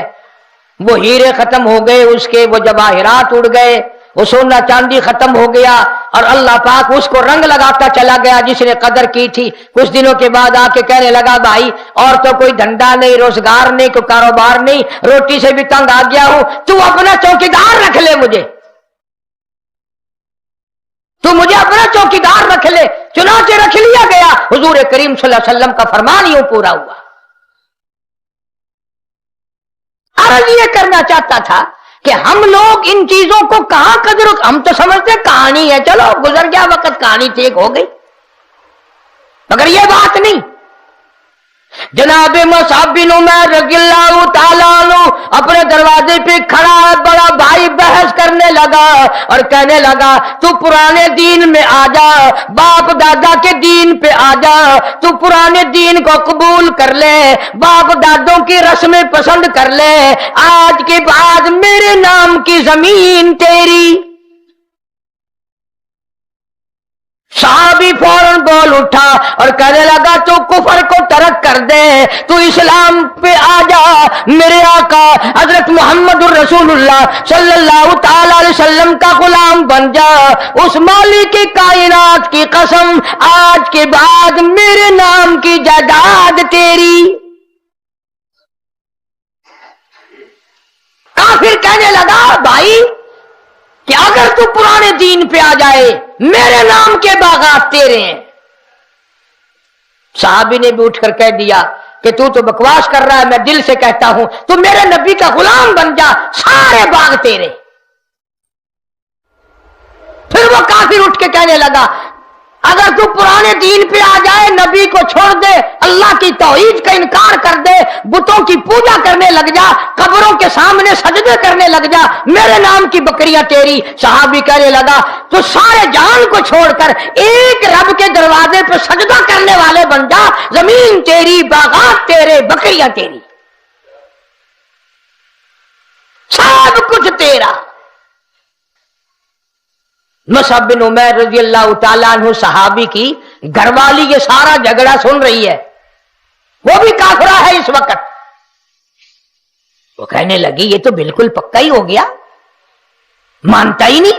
Speaker 1: वो हीरे खत्म हो गए, उसके वो जवाहिरात उड़ गए, वो सोना चांदी खत्म हो गया और अल्लाह पाक उसको रंग लगाता चला गया जिसने कदर की थी। कुछ दिनों के बाद आके कहने लगा भाई और तो कोई धंधा नहीं, रोजगार नहीं, कोई कारोबार नहीं, रोटी से भी तंग आ गया हूं, तू अपना चौकीदार रख ले, तू मुझे अपना चौकीदार रख ले। चुनांचे रख लिया गया। हुजूर करीम सल्लल्लाहु अलैहि वसल्लम का फरमान यूं पूरा हुआ। अर्ज ये करना चाहता था कि हम लोग इन चीजों को कहां कदर, हम तो समझते कहानी है, चलो गुजर गया वक्त, कहानी ठीक हो गई, मगर ये बात नहीं। जनाब मुसअब बिन उमैर रज़ियल्लाहु ताला अन्हु अपने दरवाजे पे खड़ा है, बड़ा भाई बहस करने लगा और कहने लगा तू पुराने दीन में आ जा, बाप दादा के दीन पे आ जा, तू पुराने दीन को कबूल कर ले, बाप दादों की रस्में पसंद कर ले, आज के बाद मेरे नाम की जमीन तेरी। सहाबी फौरन बोल उठा और कहने लगा तू कुफर को तरक कर दे, तू इस्लाम पे आ जा, मेरे आका हजरत मोहम्मद रसूलुल्लाह सल्लल्लाहु ताला अलैहि वसल्लम का गुलाम बन जा। उस मालिक की कायनात की कसम, आज के बाद मेरे नाम की जायदाद तेरी। काफिर कहने लगा भाई कि अगर तू पुराने दीन पे आ जाए मेरे नाम के बागात तेरे हैं। साहबी ने भी उठकर कह दिया कि तू तो बकवास कर रहा है, मैं दिल से कहता हूं तू मेरे नबी का गुलाम बन जा, सारे बाग तेरे। फिर वो काफिर उठ के कहने लगा अगर तू पुराने दीन पे आ जाए, नबी को छोड़ दे, अल्लाह की तौहीद का इनकार कर दे, बुतों की पूजा करने लग जा, कब्रों के सामने सजदे करने लग जा, मेरे नाम की बकरियां तेरी। सहाबी कहने लगा तो सारे जान को छोड़कर एक रब के दरवाजे पे सजदा करने वाले बन जा, जमीन तेरी, बागात तेरे, बकरियां तेरी, सब कुछ तेरा। मुसअब बिन उमैर रज़ियल्लाहु ताला अन्हु सहाबी की घरवाली ये सारा झगड़ा सुन रही है, वो भी काफिरा है इस वक्त। वो कहने लगी ये तो बिल्कुल पक्का ही हो गया, मानता ही नहीं,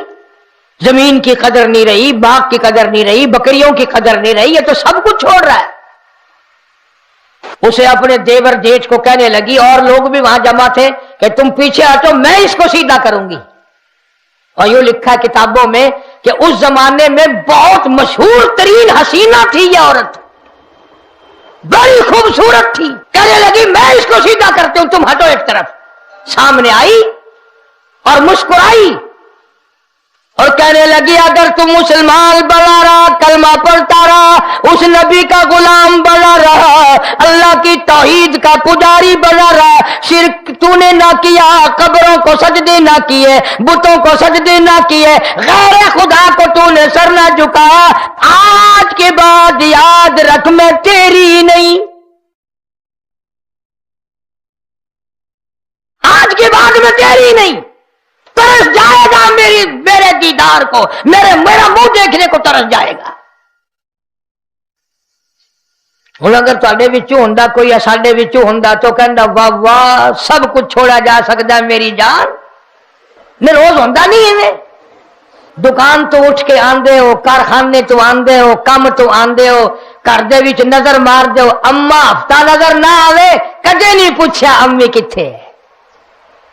Speaker 1: जमीन की कदर नहीं रही, बाग की कदर नहीं रही, बकरियों की कदर नहीं रही, ये तो सब कुछ छोड़ रहा है। उसे अपने देवर जेठ को कहने लगी और लोग भी वहां जमा थे कि तुम पीछे हटो, मैं इसको सीधा करूंगी। और यूं लिखा किताबों में कि उस जमाने में बहुत मशहूर तरीन हसीना थी ये औरत, बड़ी खूबसूरत थी। कहने लगी मैं इसको सीधा करती हूं, तुम हटो एक तरफ। सामने आई और मुस्कुराई और कहने लगी अगर तुम मुसलमान बना रहा, कलमा पढ़ता रहा, उस नबी का गुलाम बना रहा, अल्लाह की तौहीद का पुजारी बना रहा, शिर्क तूने ना किया, कब्रों को सजदे ना किए, बुतों को सजदे ना किए, गैर खुदा को तूने सर ना झुकाया, आज के बाद याद रख मैं तेरी नहीं, आज के बाद मैं तेरी नहीं। तरस जाएगा मेरे दीदार को, मेरा मुंह देखने को तरस जाएगा। ਹੁਣ अगर ਤੁਹਾਡੇ ਵਿੱਚੋਂ ਹੁੰਦਾ ਕੋਈ या ਸਾਡੇ ਵਿੱਚੋਂ ਹੁੰਦਾ तो कहता वाह वाह सब कुछ छोड़ा जा सकता है मेरी जान ने रोज होंदा नहीं इवें दुकान तो उठ के आंदे हो कारखाने तो आंदे हो काम तो आंदे हो घर दे विच नजर मार दो अम्मा हफ्ता नजर ना आवे कदे नहीं पूछा अम्मी किथे है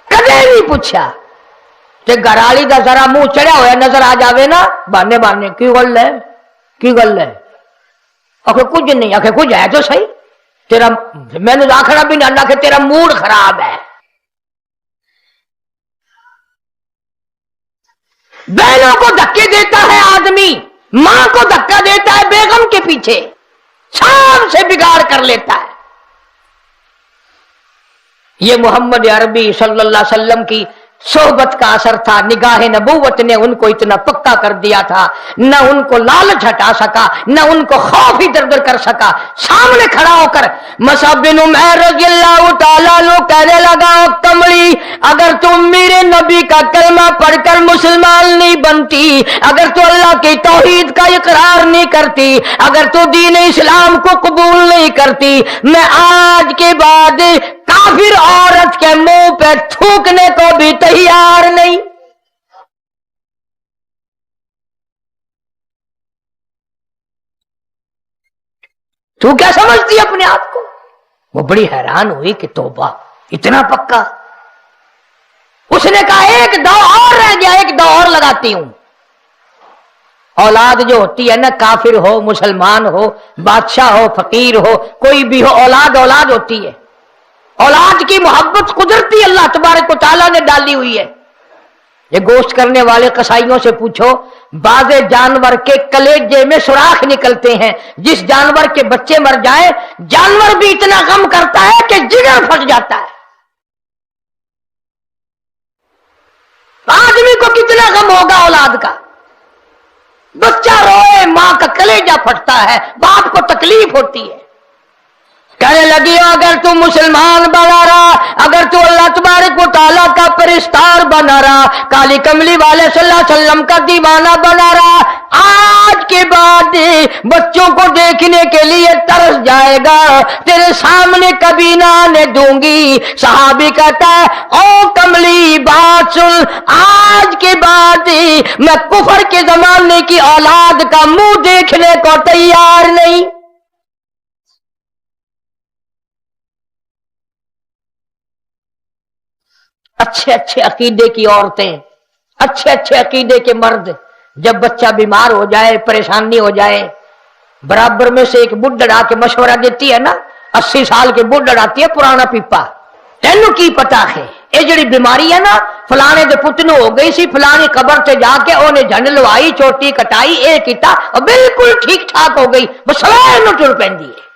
Speaker 1: कदे नहीं पूछा ते घराली दा जरा मुंह चढ़िया होया नजर आ जावे ना बहाने बहाने की गल है आखे कुछ नहीं आखे कुछ है तो सही तेरा मैंने आखना भी ना आखे तेरा मूड खराब है बहनों को धक्के देता है आदमी मां को धक्का देता है बेगम के पीछे सबसे बिगाड़ कर लेता है ये मोहम्मद अरबी सल्लल्लाहु अलैहि वसल्लम की सोहबत का असर था निगाह नबूवत ने उनको इतना पक्का कर दिया था न उनको लालच हटा सका न उनको खौफ इधर उधर कर सका सामने खड़ा होकर मसअब बिन उमैर रज़ियल्लाहु ताला अन्हु कहने लगा कमली अगर तुम मेरे नबी का कलमा पढ़कर मुसलमान नहीं बनती अगर तो अल्लाह की तौहीद का इकरार नहीं करती अगर तो दीन इस्लाम को कबूल नहीं करती मैं आज के बाद काफिर औरत के मुंह पे थूकने को भी तैयार नहीं तू क्या समझती है अपने आप को वो बड़ी हैरान हुई कि तौबा इतना पक्का उसने कहा एक दो और रह गया एक दो और लगाती हूं औलाद जो होती है ना काफिर हो मुसलमान हो बादशाह हो फकीर हो कोई भी हो औलाद औलाद होती है औलाद की मोहब्बत कुदरती अल्लाह तबारक व तआला ने डाली हुई है ये गोश्त करने वाले कसाईयों से पूछो बाज़े जानवर के कलेजे में सुराख निकलते हैं जिस जानवर के बच्चे मर जाए जानवर भी इतना गम करता है कि जिगर फट जाता है आदमी को कितना गम होगा औलाद का बच्चा रोए मां का कलेजा फटता है बाप को तकलीफ होती है कहने लगी अगर तू मुसलमान बना रहा अगर तू अल्लाह तबारक व तआला का परिस्तार बना रहा काली कमली वाले सल्लल्लाहु अलैहि वसल्लम का दीवाना बना रहा आज के बाद बच्चों को देखने के लिए तरस जाएगा तेरे सामने कभी ना आने दूंगी सहाबी कहता है ओ कमली बात सुन आज के बाद मैं कुफर के जमाने की औलाद का मुंह देखने को तैयार नहीं अच्छे अच्छे अकीदे की औरतें अच्छे अच्छे अकीदे के मर्द जब बच्चा बीमार हो जाए परेशानी हो जाए बराबर में से एक बुढ़ड़ा के मशवरा देती है ना 80 साल के बुढ़ड़ा आती है पुराना पीपा तेनू की पता है ये जड़ी बीमारी है ना फलाने दे पुतनू हो गई सी फलानी कबर से जाके उन्हें झंड लवाई चोटी कटाई ये किया और बिल्कुल ठीक ठाक हो गई बस सवेर टुर पैंदी है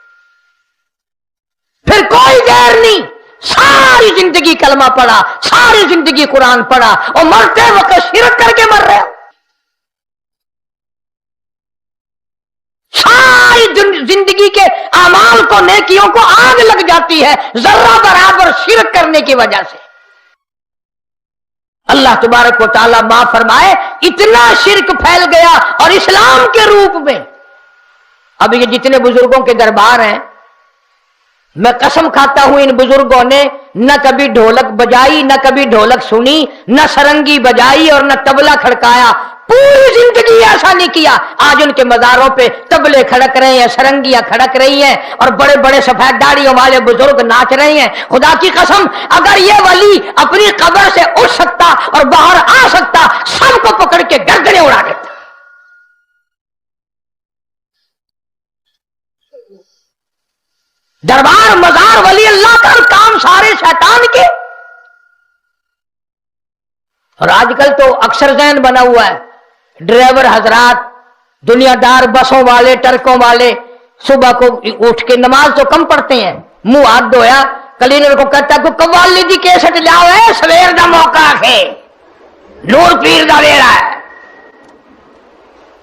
Speaker 1: फिर कोई गैर नहीं सारी जिंदगी कलमा पढ़ा सारी जिंदगी कुरान पढ़ा और मरते वक्त शिरक करके मर रहे हो सारी जिंदगी के अमाल को नेकियों को आग लग जाती है जर्रा बराबर शिरक करने की वजह से अल्लाह तबारक व तआला माफ फरमाए इतना शिरक फैल गया और इस्लाम के रूप में अब ये जितने बुजुर्गों के दरबार हैं मैं कसम खाता हूं इन बुजुर्गों ने न कभी ढोलक बजाई न कभी ढोलक सुनी न सरंगी बजाई और न तबला खड़काया पूरी जिंदगी ऐसा नहीं किया आज उनके मजारों पे तबले खड़क रहे हैं सरंगियां खड़क रही हैं और बड़े बड़े सफेद दाढ़ियों वाले बुजुर्ग नाच रहे हैं खुदा की कसम अगर ये वली अपनी कब्र से उठ सकता और बाहर आ सकता सबको पकड़ के गर्दनें उड़ा देता दरबार मजार वली अल्लाह का काम सारे शैतान के और आजकल तो अक्सर जहन बना हुआ है ड्राइवर हजरात दुनियादार बसों वाले ट्रकों वाले सुबह को उठ के नमाज तो कम पढ़ते हैं मुंह हाथ धोया क्लीनर को कहता को कव्वाली दी कैसेट लाओ है सवेर का मौका है नूर पीर का वेला है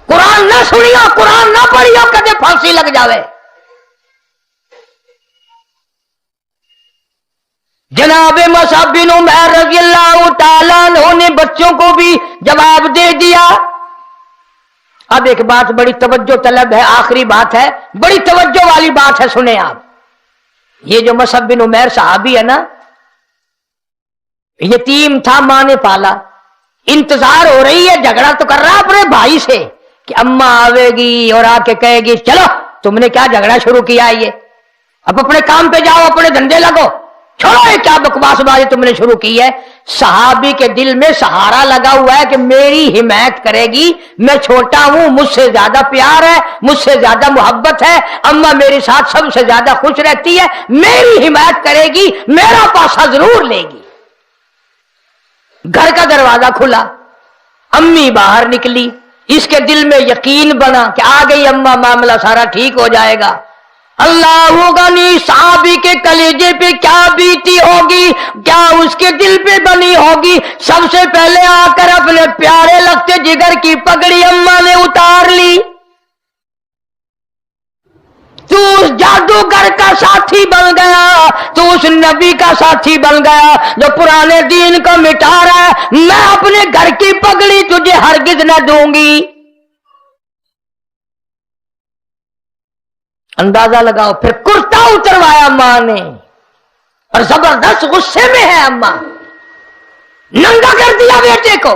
Speaker 1: कुरान ना सुनियो कुरान ना पढ़ियो कदे फांसी लग जावे जनाबे मसअब बिन उमैर रज़ियल्लाहु ताला अन्हु ने बच्चों को भी जवाब दे दिया अब एक बात बड़ी तवज्जो तलब है, आखिरी बात है, बड़ी तवज्जो वाली बात है, सुने आप। ये जो मसअब बिन उमैर सहाबी है ना, यतीम था, मां ने पाला, इंतजार हो रही है, झगड़ा तो कर रहा अपने भाई से कि अम्मा आवेगी और आके कहेगी चलो तुमने क्या झगड़ा शुरू किया है, ये अब अपने काम पे जाओ, अपने धंधे लगो, छोड़ो ये क्या बकवासबाजी तुमने शुरू की है। सहाबी के दिल में सहारा लगा हुआ है कि मेरी हिमायत करेगी, मैं छोटा हूं, मुझसे ज्यादा प्यार है, मुझसे ज्यादा मोहब्बत है, अम्मा मेरे साथ सबसे ज्यादा खुश रहती है, मेरी हिमायत करेगी, मेरा पासा जरूर लेगी। घर का दरवाजा खुला, अम्मी बाहर निकली, इसके दिल में यकीन बना कि आ गई अम्मा, मामला सारा ठीक हो जाएगा। अल्लाह गनी, साहबी के कलेजे पे क्या बीती होगी, क्या उसके दिल पे बनी होगी। सबसे पहले आकर अपने प्यारे लगते जिगर की पगड़ी अम्मा ने उतार ली। तू उस जादूगर का साथी बन गया, तू उस नबी का साथी बन गया जो पुराने दीन को मिटा रहा है। मैं अपने घर की पगड़ी तुझे हरगिज न दूंगी। अंदाजा लगाओ, फिर कुर्ता उतरवाया मां ने और जबरदस्त गुस्से में है अम्मा, नंगा कर दिया बेटे को।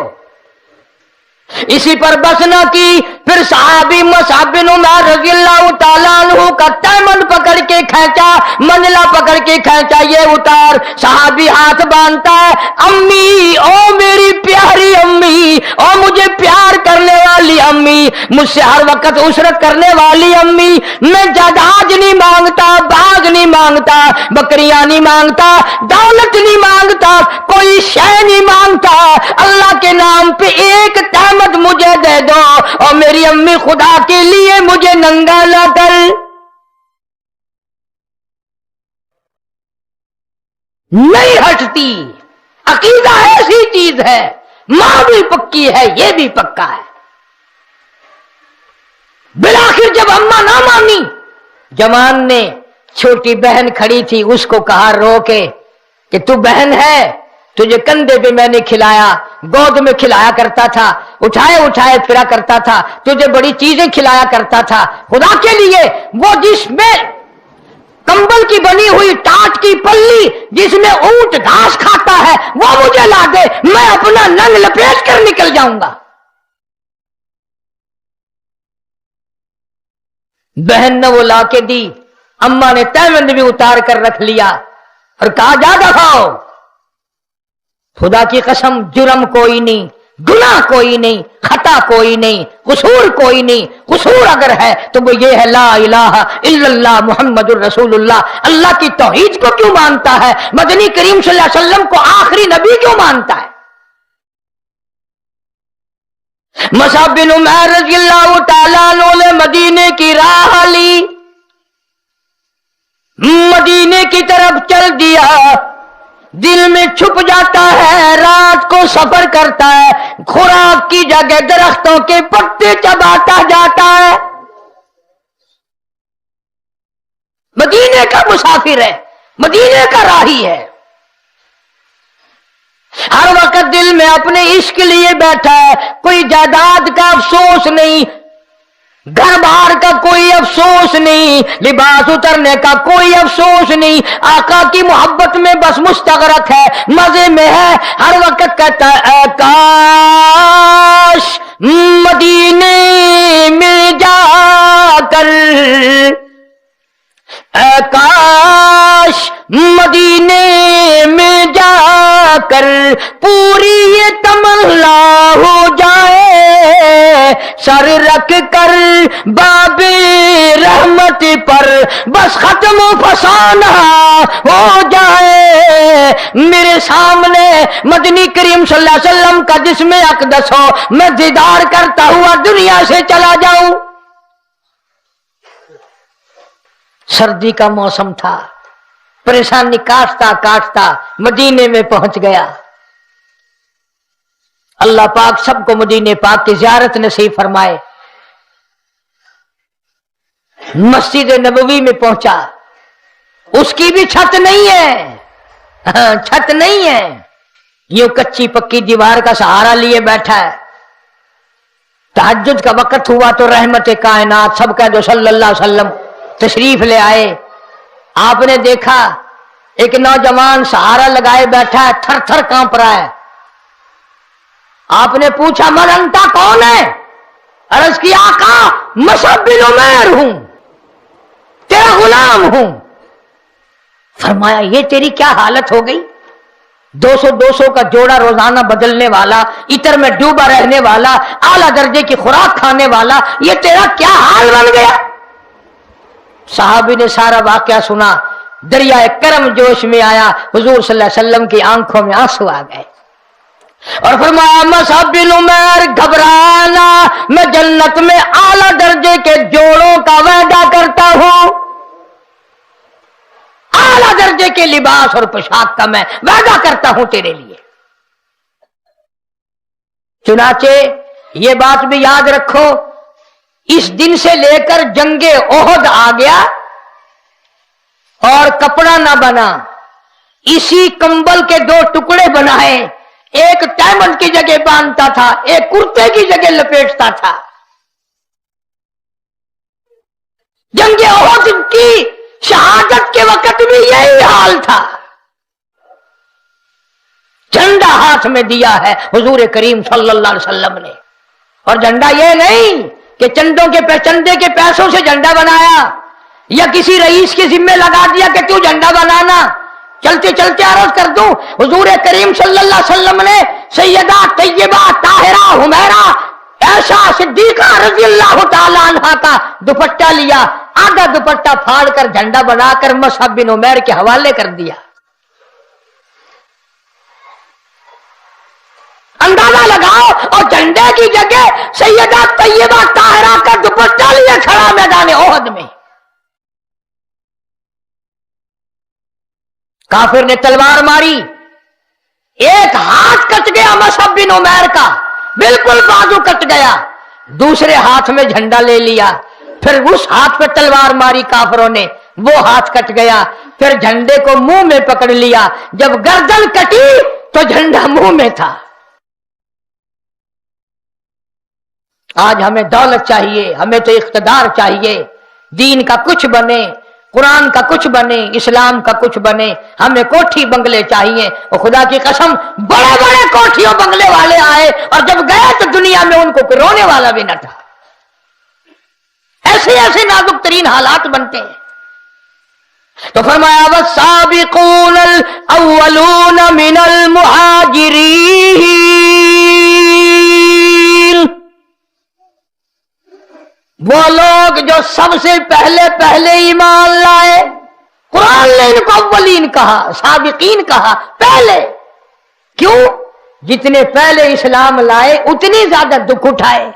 Speaker 1: इसी पर बस न की, फिर सहाबी मुसअब बिन उमैर रज़ियल्लाहु तआला अन्हु का तैमन पकड़ के खींचा, मंजला पकड़ के खींचा, ये उतार। सहाबी हाथ बांधता है, अम्मी, ओ मेरी प्यारी अम्मी, ओ मुझे प्यार करने वाली अम्मी, मुझसे हर वक्त उसरत करने वाली अम्मी, मैं जहाज नहीं मांगता, बाग नहीं मांगता, बकरियां नहीं मांगता, दौलत नहीं मांगता, कोई शय नहीं मांगता, अल्लाह के नाम पे एक तहमत मुझे दे दो। और मेरी अम्मी, खुदा के लिए मुझे नंगा ना कर। नहीं हटती, अकीदा ऐसी चीज है, मां भी पक्की है, ये भी पक्का है। बिलाखिर जब अम्मा ना मानी, जमान ने छोटी बहन खड़ी थी, उसको कहा रो के कि तू बहन है, तुझे कंधे पे मैंने खिलाया, गोद में खिलाया करता था, उठाए उठाए फिरा करता था, तुझे बड़ी चीजें खिलाया करता था, खुदा के लिए वो जिसमें कंबल की बनी हुई टाट की पल्ली जिसमें ऊंट घास खाता है वो मुझे ला दे, मैं अपना नंग लपेट कर निकल जाऊंगा। बहन ने वो ला के दी, अम्मा ने तैमन भी उतार कर रख लिया और कहा जा दफाओ। खुदा की कसम, जुर्म कोई नहीं, गुनाह कोई नहीं, खता कोई नहीं, कसूर कोई नहीं। कसूर अगर है तो वो ये है ला इलाहा इल्लल्लाह मुहम्मदुर रसूलुल्लाह। अल्लाह की तौहीद को क्यों मानता है, मदनी करीम सल्लल्लाहु अलैहि वसल्लम को आखिरी नबी क्यों मानता है। मुसअब बिन उमैर रज़ियल्लाहु तआला अन्हु ने मदीने की राह ली, मदीने की तरफ चल दिया, दिल में छुप जाता है, रात को सफर करता है, खुराक की जगह दरख्तों के पत्ते चबाता जाता है। मदीने का मुसाफिर है, मदीने का राही है, हर वक्त दिल में अपने इश्क लिए बैठा है, कोई जायदाद का अफसोस नहीं, घर बार का कोई अफसोस नहीं, लिबास उतरने का कोई अफसोस नहीं, आका की मोहब्बत में बस मुस्तगरक है, मजे में है, हर वक्त कहता है काश मदीने में जाकर, काश मदीने में जाकर पूरी ये तमन्ना हो जाए, सर रख कर बाबे रहमत पर बस खत्म फसाना हो जाए। मेरे सामने मदनी करीम सल्लल्लाहु अलैहि वसल्लम का जिस्म अक़दस हो, मैं दीदार करता हुआ दुनिया से चला जाऊं। सर्दी का मौसम था, परेशानी काटता काटता मदीने में पहुंच गया। अल्लाह पाक सबको मदीने पाक की ज़ियारत नसीब फरमाए। मस्जिद नबवी में पहुंचा, उसकी भी छत नहीं है, छत नहीं है, यूं कच्ची पक्की दीवार का सहारा लिए बैठा है। तहज्जुद का वक्त हुआ तो रहमत कायनात सब कह दो सल्लल्लाहु अलैहि वसल्लम तशरीफ ले आए। आपने देखा एक नौजवान सहारा लगाए बैठा है, थर थर कांप रहा है। आपने पूछा मन अंता कौन है? अर्ज किया आका मुसअब बिन उमैर हूं, तेरा गुलाम हूं। फरमाया ये तेरी क्या हालत हो गई? 200 का जोड़ा रोजाना बदलने वाला, इतर में डूबा रहने वाला, आला दर्जे की खुराक खाने वाला, ये तेरा क्या हाल बन गया? साहबी ने सारा वाकया सुना, दरिया करम जोश में आया, हुजूर सल्लल्लाहु अलैहि वसल्लम की आंखों में आंसू आ गए और फरमाया मुसअब बिन उमैर घबराना, मैं जन्नत में आला दर्जे के जोड़ों का वादा करता हूं, आला दर्जे के लिबास और पोशाक का मैं वादा करता हूं तेरे लिए। चुनाचे ये बात भी याद रखो, इस दिन से लेकर जंगे ओहद आ गया और कपड़ा ना बना, इसी कंबल के 2 टुकड़े बनाए, एक तैमन की जगह बांधता था, एक कुर्ते की जगह लपेटता था। जंगे ओहद की शहादत के वक्त भी यही हाल था। झंडा हाथ में दिया है हुजूर करीम सल्लल्लाहु अलैहि वसल्लम ने, और झंडा ये नहीं कि चंदे के पैसों से झंडा बनाया या किसी रईस के जिम्मे लगा दिया कि तू झंडा बनाना। चलते चलते अर्ज कर दूं, हुजूर करीम सल्लल्लाहु अलैहि वसल्लम ने सैयदा तैयबा ताहिरा हुमैरा ऐसा सिद्दीका रज़ियल्लाहु ताला अन्हा का दुपट्टा लिया, आधा दुपट्टा फाड़ कर झंडा बनाकर मुसअब बिन उमैर के हवाले कर दिया। अंदाजा लगाओ, और झंडे की जगह सैयदा तैयबा ताहिरा का दुपट्टा लिए खड़ा मैदान ओहद में। काफिर ने तलवार मारी, एक हाथ कट गया मुसअब बिन उमैर का, बिल्कुल बाजू कट गया, दूसरे हाथ में झंडा ले लिया, फिर उस हाथ पे तलवार मारी काफिरों ने, वो हाथ कट गया, फिर झंडे को मुंह में पकड़ लिया, जब गर्दन कटी तो झंडा मुंह में था। आज हमें दौलत चाहिए, हमें तो इख्तिदार चाहिए, दीन का कुछ बने, कुरान का कुछ बने, इस्लाम का कुछ बने, हमें कोठी बंगले चाहिए। और खुदा की कसम बड़े बड़े कोठियों बंगले वाले आए और जब गए तो दुनिया में उनको रोने वाला भी न था। ऐसे ऐसे नाजुक तरीन हालात बनते हैं। तो फरमाया वस्साबिकूनल अव्वलून मिनल मुहाजिरीन, वो लोग जो सबसे पहले ईमान लाए। कुरान ने इनको अव्वलीन कहा, साबिकीन कहा, पहले। क्यों? जितने पहले इस्लाम लाए उतनी ज्यादा दुख उठाए,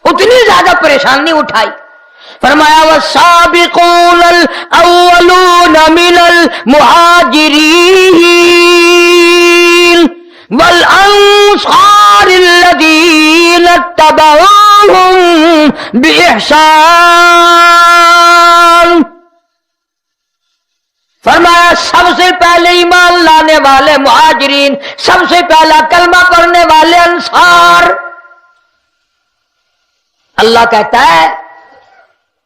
Speaker 1: उतनी ज्यादा परेशानी उठाई। फरमाया वस्साबिकूनल अव्वलून मिनल मुहाजिरीन वल अंसारिल्लज़ीना तबऊहुम बिइहसान। फरमाया सबसे पहले ईमान लाने वाले मुहाजिरीन, सबसे पहला कलमा पढ़ने वाले अंसार। अल्लाह कहता है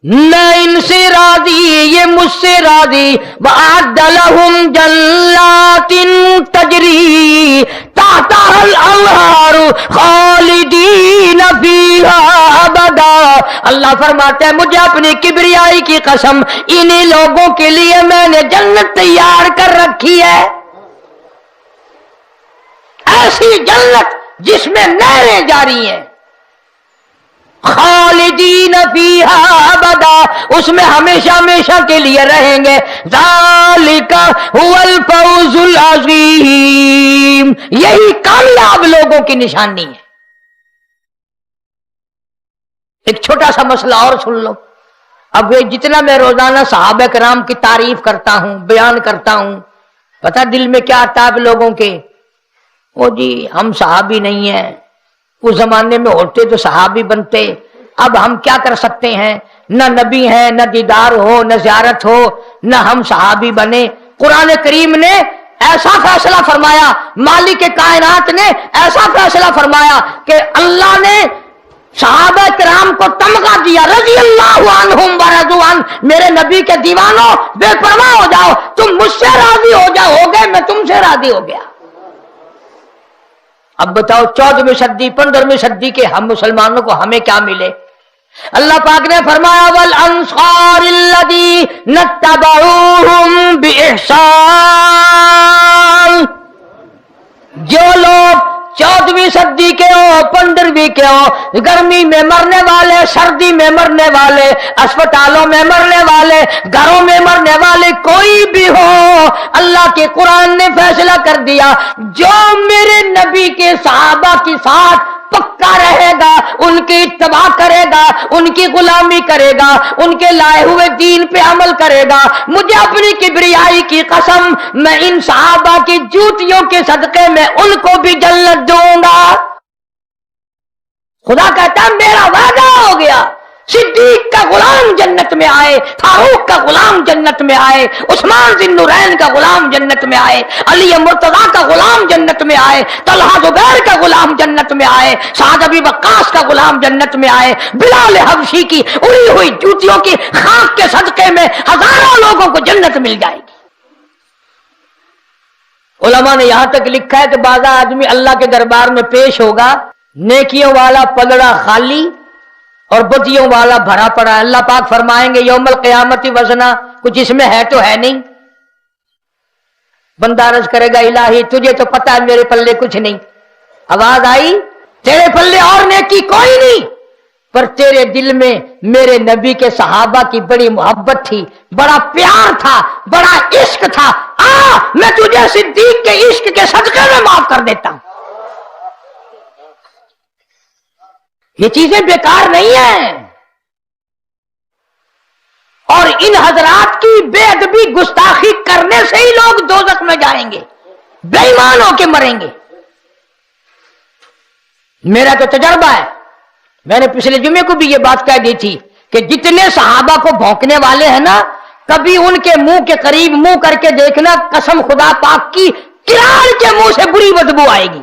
Speaker 1: मैं इनसे राजी, ये मुझसे राजी। वअद्द लहुम जन्नातिन तजरी तहतहल अन्हार खालिदीन फीहा अबदा। अल्लाह फरमाता है मुझे अपनी किबरियाई की कसम, इन्हीं लोगों के लिए मैंने जन्नत तैयार कर रखी है। ऐसी जन्नत जिसमें नहरें जारी हैं, खालिदीन फीहा अबदा, उसमें हमेशा हमेशा के लिए रहेंगे। ज़ालिका हुवल फौजुल अज़ीम, यही कामयाब लोगों की निशानी है। एक छोटा सा मसला और सुन लो। अब ये जितना मैं रोजाना सहाबा किराम की तारीफ करता हूं, बयान करता हूं, पता दिल में क्या आता है लोगों के, ओ जी हम सहाबी नहीं है, उस जमाने में होते तो सहाबी बनते, अब हम क्या कर सकते हैं, न नबी हैं, न दीदार हो, न ज़ियारत हो, न हम सहाबी बने। कुरान करीम ने ऐसा फैसला फरमाया, मालिक कायनात ने ऐसा फैसला फरमाया कि अल्लाह ने सहाबा किराम को तमगा दिया, रजी अल्लाहु अन्हुम व रज़ू अन, मेरे नबी के दीवानों बेपरवाह हो जाओ, तुम मुझसे राजी हो गए, मैं तुमसे राजी हो गया। अब बताओ 14वीं सदी 15वीं सदी के हम मुसलमानों को हमें क्या मिले? अल्लाह पाक ने फरमाया वल अंसारिल्लज़ी नत्तबऊहुम बिइहसान, जो लोग 14वीं सदी के हो 15वीं के हो, गर्मी में मरने वाले, सर्दी में मरने वाले, अस्पतालों में मरने वाले, घरों में मरने वाले कोई भी हो, अल्लाह के कुरान ने फैसला कर दिया जो मेरे नबी के सहाबा के साथ पक्का रहेगा, उनकी इत्तबा करेगा, उनकी गुलामी करेगा, उनके लाए हुए दीन पे अमल करेगा, मुझे अपनी किबरियाई की कसम, मैं इन सहाबा की जूतियों के सदके में उनको भी जन्नत दूंगा। खुदा कहता है मेरा वादा हो गया, सिद्दीक का गुलाम जन्नत में आए, फारूक का गुलाम जन्नत में आए, उस्मान ज़िन्नुरैन का गुलाम जन्नत में आए, अली मुर्तज़ा का गुलाम जन्नत में आए, तलहा ज़ुबैर का गुलाम जन्नत में आए, साद अबी वक्कास का गुलाम जन्नत में आए, बिलाल हबशी की उड़ी हुई जूतियों की खाक के सदके में हजारों लोगों को जन्नत मिल जाएगी। उलमा ने यहां तक लिखा है कि बाज़ा आदमी अल्लाह के दरबार में पेश होगा, नेकियों वाला पलड़ा खाली और बदियों वाला भरा पड़ा। अल्लाह पाक फरमाएंगे यौमल क़यामती वज़ना, कुछ इसमें है तो है नहीं। बंदा अर्ज़ करेगा इलाही तुझे तो पता है मेरे पल्ले कुछ नहीं। आवाज आई तेरे पल्ले और नेकी कोई नहीं, पर तेरे दिल में मेरे नबी के सहाबा की बड़ी मोहब्बत थी, बड़ा प्यार था, बड़ा इश्क था। मैं तुझे सिद्दीक के इश्क के सदके में माफ कर देता हूं। ये चीजें बेकार नहीं है। और इन हजरात की बेअदबी गुस्ताखी करने से ही लोग दोज़ख में जाएंगे, बेईमान होके मरेंगे। मेरा तो तजर्बा है, मैंने पिछले जुमे को भी ये बात कह दी थी कि जितने सहाबा को भौंकने वाले हैं ना, कभी उनके मुंह के करीब मुंह करके देखना, कसम खुदा पाक की किराड़ के मुंह से बुरी बदबू आएगी।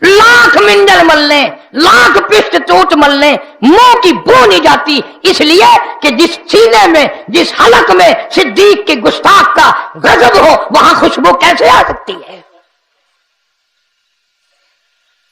Speaker 1: लाख मिंजल मल लें, लाख पिष्ट टूट मल लें, मुंह की बू नहीं जाती, इसलिए कि जिस सीने में, जिस हलक में सिद्दीक के गुस्ताख का गजब हो, वहां खुशबू कैसे आ सकती है?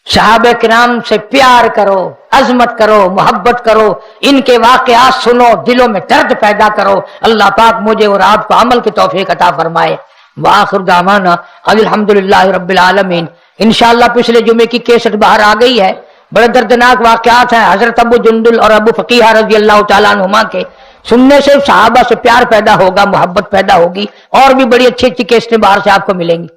Speaker 1: सहाबे किराम से प्यार करो, अजमत करो, मोहब्बत करो, इनके वाकयात सुनो, दिलों में दर्द पैदा करो। अल्लाह पाक मुझे और आपको अमल की तौफीक अता फरमाए। व आखिर दावाना अल्हम्दुलिल्लाहि रब्बिल आलमीन। इंशाअल्लाह पिछले जुमे की केसट बाहर आ गई है। बड़े दर्दनाक वाकयात हैं हजरत अबू जुंदुल और अबू फकीहा रज़ी अल्लाह तआला अन्हुमा के। सुनने से सहाबा से प्यार पैदा होगा, मोहब्बत पैदा होगी, और भी बड़ी अच्छी अच्छी केसटें बाहर से आपको मिलेंगी।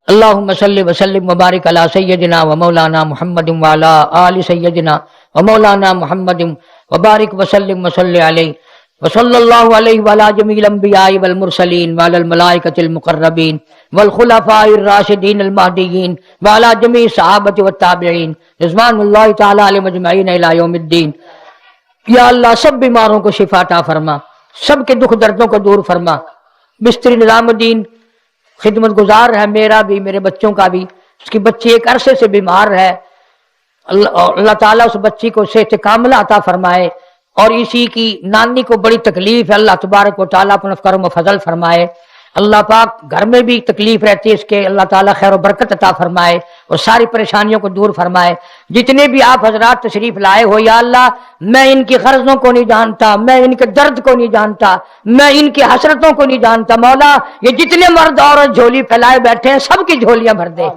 Speaker 1: अल्लाहुम्मा सल्लि व सल्लिम व बारिक अला सय्यदिना व मौलाना मुहम्मदिन व अला आलि सय्यदिना व मौलाना मुहम्मदिन व बारिक व सल्लिम व सल्लि अलैहि व सल्लल्लाहु अलैहि व अला जमील अंबियाई वल मुरसलीन व अलल मलाइकतिल मुकर्रबीन वल खुलफाइर राशिदीन अल महदियीन व अला जमी सहाबति व ताबिईन रिज़वानुल्लाहि तआला अलैहिम अजमईन इला यौमिद्दीन। या अल्लाह सब बीमारों को शिफा अता फरमा, सबके दुख दर्दों को दूर फरमा। मिस्त्री निज़ामुद्दीन खिदमत गुजार है, मेरा भी, मेरे बच्चों का भी। उसकी बच्ची एक अरसे से बीमार है, अल्लाह ताला उस बच्ची को सेहत कामिला अता फरमाए। और इसी की नानी को बड़ी तकलीफ है, अल्लाह तबारक व तआला अपना करम व फजल फरमाए। अल्लाह पाक घर में भी तकलीफ रहती है इसके, अल्लाह ताला खैर व बरकत अता फरमाए और सारी परेशानियों को दूर फरमाए। जितने भी आप हजरात तशरीफ लाए हो, या अल्लाह मैं इनकी गर्जों को नहीं जानता, मैं इनके दर्द को नहीं जानता, मैं इनकी हसरतों को नहीं जानता। मौला ये जितने मर्द औरत झोली फैलाए बैठे हैं, सबकी झोलियां भर दे,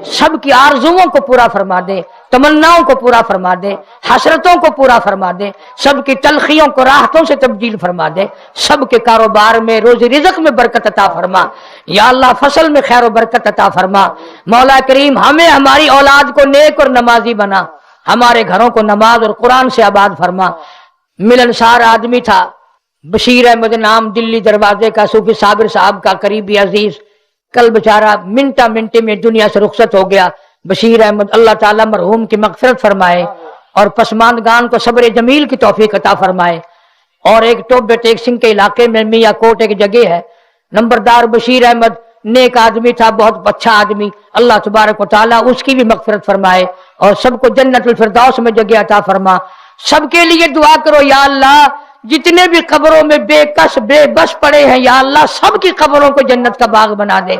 Speaker 1: सबकी आरजुओं को पूरा फरमा दे, तमन्नाओं को पूरा फरमा दे, हसरतों को पूरा फरमा दे, सबकी तलखियों को राहतों से तब्दील फरमा दे, सबके कारोबार में रोजी रिज़्क़ में बरकत अता फरमा। या अल्लाह फसल में खैर व बरकत अता फरमा। मौला करीम हमें हमारी औलाद को नेक और नमाजी बना, हमारे घरों को नमाज और कुरान से आबाद फरमा। मिलनसार आदमी था, बशीर अहमद नाम, दिल्ली दरवाजे का, सूफी साबिर साहब का करीबी अजीज, कल बेचारा मिनटा मिनटे में दुनिया से रुखसत हो गया। बशीर अहमद, अल्लाह ताला मरहूम की मगफिरत फरमाए और पसमानदगान को सब्र जमील की तौफीक अता फरमाए। और एक टोबे टेक सिंह के इलाके में मियाँ कोट एक जगह है, नंबरदार बशीर अहमद نیک آدمی تھا، بہت اچھا آدمی، اللہ تبارک و تعالیٰ اس کی بھی مغفرت فرمائے اور سب کو جنت الفردوس میں جگہ عطا فرما۔ سب کے لیے دعا کرو یا اللہ جتنے بھی قبروں میں بے کس بے بس پڑے ہیں یا اللہ سب کی قبروں کو جنت کا باغ بنا دے۔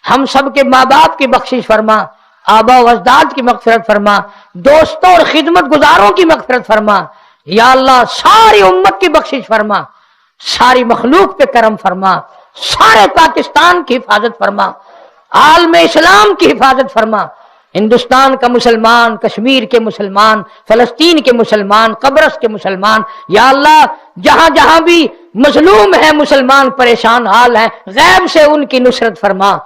Speaker 1: ہم سب کے ماں باپ کی بخشش فرما، آبا و اجداد کی مغفرت فرما، دوستوں اور خدمت گزاروں کی مغفرت فرما یا اللہ، ساری امت کی بخشش فرما، ساری مخلوق پہ کرم فرما، سارے پاکستان کی حفاظت فرما، عالم اسلام کی حفاظت فرما، ہندوستان کا مسلمان، کشمیر کے مسلمان، فلسطین کے مسلمان، قبرص کے مسلمان یا اللہ جہاں جہاں بھی مظلوم ہیں مسلمان، پریشان حال ہیں، غیب سے ان کی نصرت فرما۔